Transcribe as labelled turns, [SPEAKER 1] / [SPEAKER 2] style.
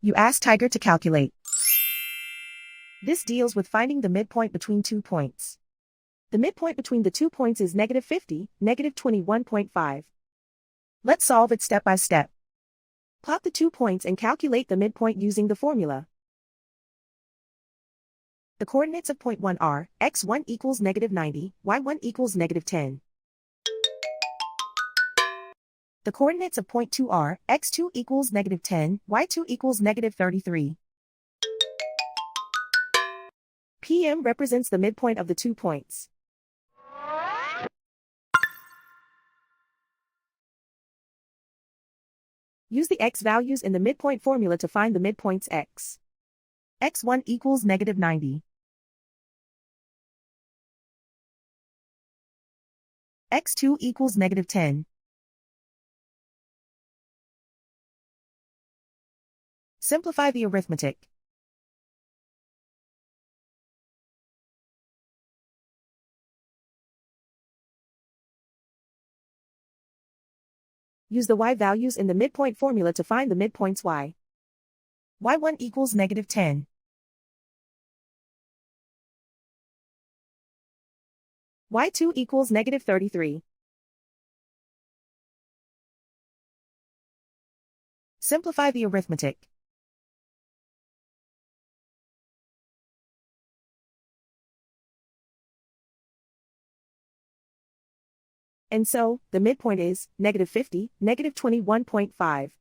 [SPEAKER 1] You ask Tiger to calculate. This deals with finding the midpoint between 2 points. The midpoint between the 2 points is -50, -21.5. Let's solve it step by step. Plot the 2 points and calculate the midpoint using the formula. The coordinates of point 1 are, x1 equals -90, y1 equals -10. The coordinates of point 2 are, x2 equals -10, y2 equals -33. PM represents the midpoint of the 2 points. Use the x values in the midpoint formula to find the midpoints x. x1 equals -90. x2 equals -10. Simplify the arithmetic. Use the y values in the midpoint formula to find the midpoints y. y1 equals -10. y2 equals -33. Simplify the arithmetic. And so, the midpoint is -50, -21.5.